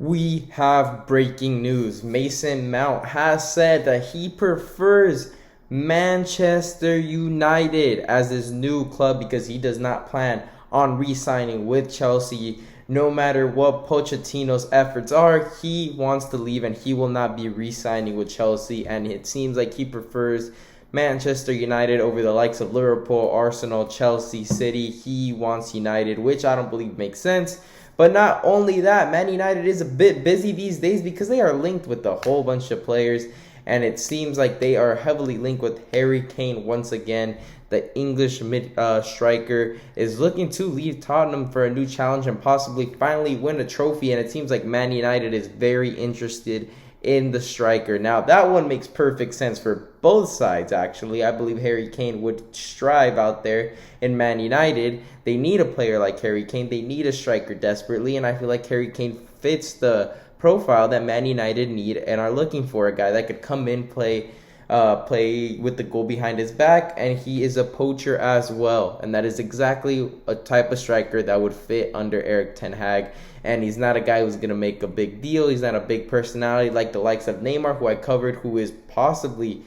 We have breaking news. Mason Mount has said that he prefers Manchester United as his new club because he does not plan on re-signing with Chelsea. No matter what Pochettino's efforts are, he wants to leave and he will not be re-signing with Chelsea. And it seems like he prefers Manchester United over the likes of Liverpool, Arsenal, Chelsea, City. He wants United, which I don't believe makes sense. But not only that, Man United is a bit busy these days because they are linked with a whole bunch of players. And it seems like they are heavily linked with Harry Kane once again. The English striker is looking to leave Tottenham for a new challenge and possibly finally win a trophy. And it seems like Man United is very interested in the striker. Now, that one makes perfect sense for both sides, actually. I believe Harry Kane would strive out there in Man United. They need a player like Harry Kane. They need a striker desperately, and I feel like Harry Kane fits the profile that Man United need and are looking for, a guy that could come in, play with the goal behind his back, and he is a poacher as well. And that is exactly a type of striker that would fit under Erik ten Hag. And he's not a guy who's going to make a big deal. He's not a big personality like the likes of Neymar, who I covered, who is possibly,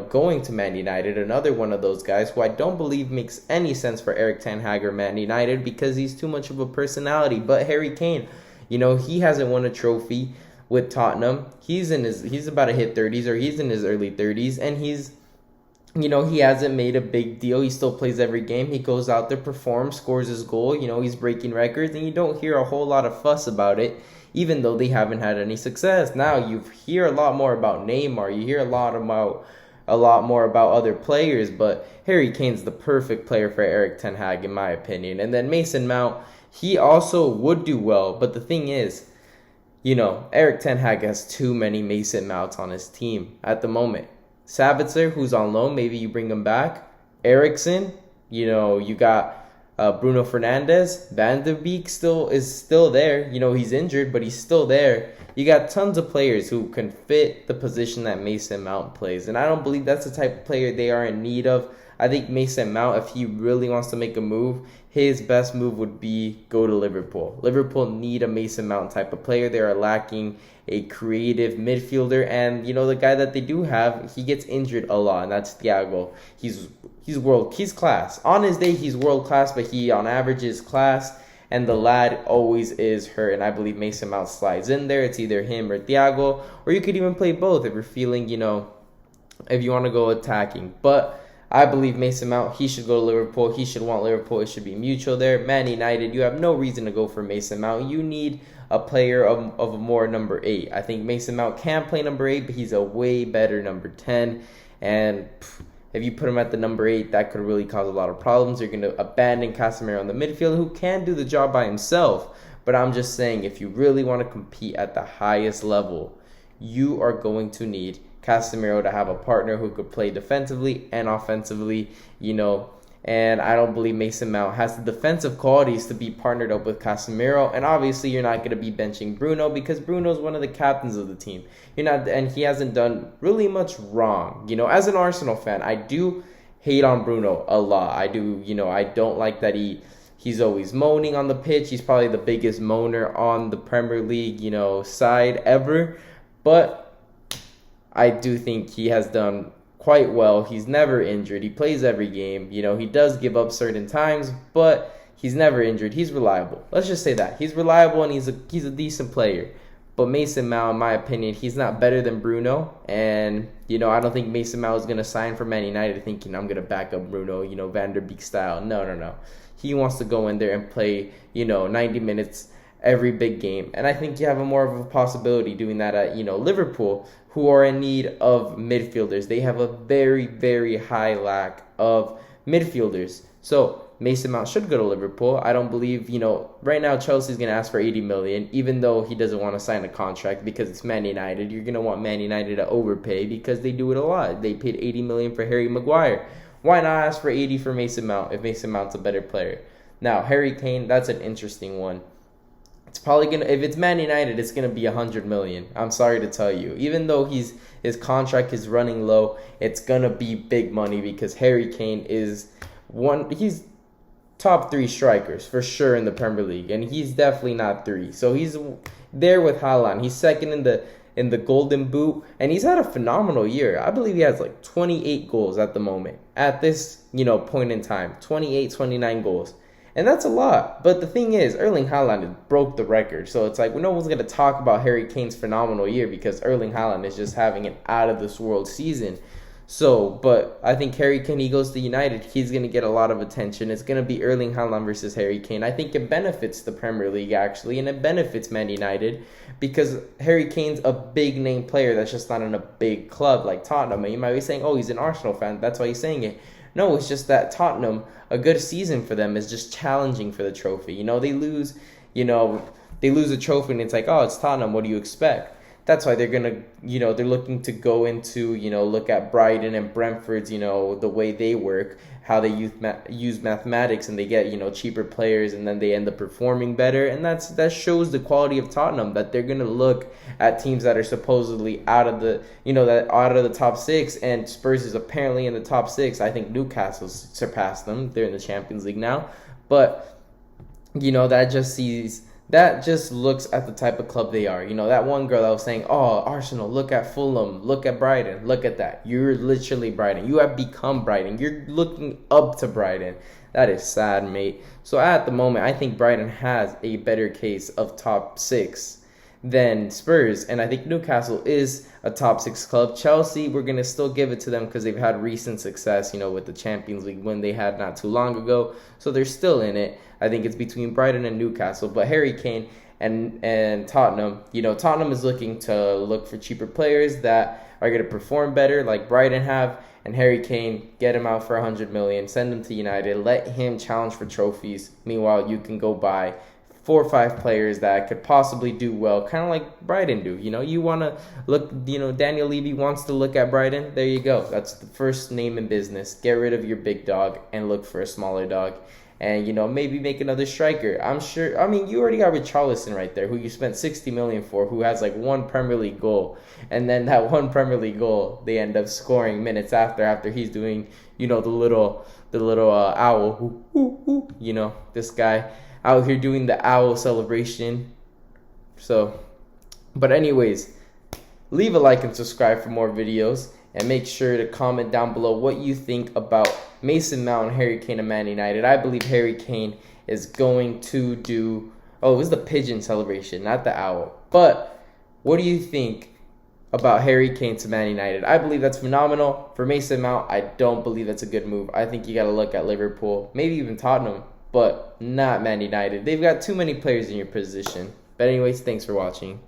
going to Man United. Another one of those guys who I don't believe makes any sense for Erik ten Hag or Man United because he's too much of a personality. But Harry Kane, he hasn't won a trophy with Tottenham. He's about to hit 30s, or he's in his early 30s, and he hasn't made a big deal. He still plays every game. He goes out there, performs, scores his goal. He's breaking records, and you don't hear a whole lot of fuss about it, even though they haven't had any success. Now, you hear a lot more about Neymar. You hear a lot more about other players, but Harry Kane's the perfect player for Erik ten Hag, in my opinion. And then Mason Mount, he also would do well, but the thing is, Erik ten Hag has too many Mason Mounts on his team at the moment. Sabitzer, who's on loan, maybe you bring him back. Eriksen, you got Bruno Fernandes. Van der Beek is still there. He's injured, but he's still there. You got tons of players who can fit the position that Mason Mount plays. And I don't believe that's the type of player they are in need of. I think Mason Mount, if he really wants to make a move, his best move would be go to Liverpool. Liverpool need a Mason Mount type of player. They are lacking a creative midfielder, and the guy that they do have, he gets injured a lot, and that's Thiago. He's class. On his day, he's world class, but he on average is class, and the lad always is hurt. And I believe Mason Mount slides in there. It's either him or Thiago, or you could even play both if you're feeling, if you want to go attacking. But I believe Mason Mount, he should go to Liverpool. He should want Liverpool. It should be mutual there. Man United, you have no reason to go for Mason Mount. You need a player of a more number 8. I think Mason Mount can play number 8, but he's a way better number 10. And if you put him at the number 8, that could really cause a lot of problems. You're going to abandon Casemiro on the midfield, who can do the job by himself. But I'm just saying, if you really want to compete at the highest level, you are going to need Casemiro to have a partner who could play defensively and offensively, and I don't believe Mason Mount has the defensive qualities to be partnered up with Casemiro. And obviously you're not going to be benching Bruno because Bruno's one of the captains of the team. And he hasn't done really much wrong. As an Arsenal fan, I do hate on Bruno a lot. I do, I don't like that he's always moaning on the pitch. He's probably the biggest moaner on the Premier League, side ever. But I do think he has done quite well. He's never injured. He plays every game. He does give up certain times, but he's never injured. He's reliable. Let's just say that. He's reliable and he's a decent player. But Mason Mount, in my opinion, he's not better than Bruno. And, I don't think Mason Mount is going to sign for Man United thinking I'm going to back up Bruno, Van der Beek style. No. He wants to go in there and play, 90 minutes every big game. And I think you have more of a possibility doing that at, Liverpool, who are in need of midfielders. They have a very, very high lack of midfielders. So Mason Mount should go to Liverpool. I don't believe, right now Chelsea's going to ask for 80 million, even though he doesn't want to sign a contract because it's Man United. You're going to want Man United to overpay because they do it a lot. They paid 80 million for Harry Maguire. Why not ask for 80 for Mason Mount if Mason Mount's a better player? Now, Harry Kane, that's an interesting one. It's probably going to, if it's Man United, it's going to be 100 million. I'm sorry to tell you. Even though his contract is running low, it's going to be big money because Harry Kane is he's top 3 strikers for sure in the Premier League, and he's definitely not 3. So he's there with Haaland. He's second in the Golden Boot, and he's had a phenomenal year. I believe he has like 28 goals at the moment. At this, point in time, 28, 29 goals. And that's a lot. But the thing is, Erling Haaland broke the record. So it's like, no one's going to talk about Harry Kane's phenomenal year because Erling Haaland is just having an out-of-this-world season. So, but I think Harry Kane, he goes to United, he's going to get a lot of attention. It's going to be Erling Haaland versus Harry Kane. I think it benefits the Premier League, actually, and it benefits Man United because Harry Kane's a big-name player that's just not in a big club like Tottenham. And you might be saying, oh, he's an Arsenal fan, that's why he's saying it. No, it's just that Tottenham, a good season for them is just challenging for the trophy. They lose, they lose a trophy and it's like, oh, it's Tottenham, what do you expect? That's why they're going to, they're looking to go into, look at Brighton and Brentford's, the way they work, how they use mathematics and they get, cheaper players and then they end up performing better. And that shows the quality of Tottenham, that they're going to look at teams that are supposedly out of the, out of the top 6, and Spurs is apparently in the top 6. I think Newcastle's surpassed them. They're in the Champions League now. But, that just looks at the type of club they are. That one girl that was saying, oh, Arsenal, look at Fulham, look at Brighton, look at that. You're literally Brighton. You have become Brighton. You're looking up to Brighton. That is sad, mate. So at the moment, I think Brighton has a better case of top 6 than Spurs. And I think Newcastle is a top 6 club. Chelsea, we're going to still give it to them because they've had recent success, with the Champions League win they had not too long ago. So they're still in it. I think it's between Brighton and Newcastle. But Harry Kane and Tottenham, Tottenham is looking to look for cheaper players that are going to perform better like Brighton have. And Harry Kane, get him out for 100 million, send him to United, let him challenge for trophies. Meanwhile, you can go buy 4 or 5 players that could possibly do well, kind of like Brighton do. You want to look, Daniel Levy wants to look at Brighton. There you go. That's the first name in business. Get rid of your big dog and look for a smaller dog. And, maybe make another striker. I'm sure, you already got Richarlison right there, who you spent 60 million for, who has like 1 Premier League goal. And then that 1 Premier League goal, they end up scoring minutes after he's doing, the little owl, this guy out here doing the owl celebration. So, but anyways, leave a like and subscribe for more videos. And make sure to comment down below what you think about Mason Mount and Harry Kane of Man United. I believe Harry Kane is going to do... Oh, it was the pigeon celebration, not the owl. But what do you think about Harry Kane to Man United? I believe that's phenomenal. For Mason Mount, I don't believe that's a good move. I think you got to look at Liverpool, maybe even Tottenham, but not Man United. They've got too many players in your position. But anyways, thanks for watching.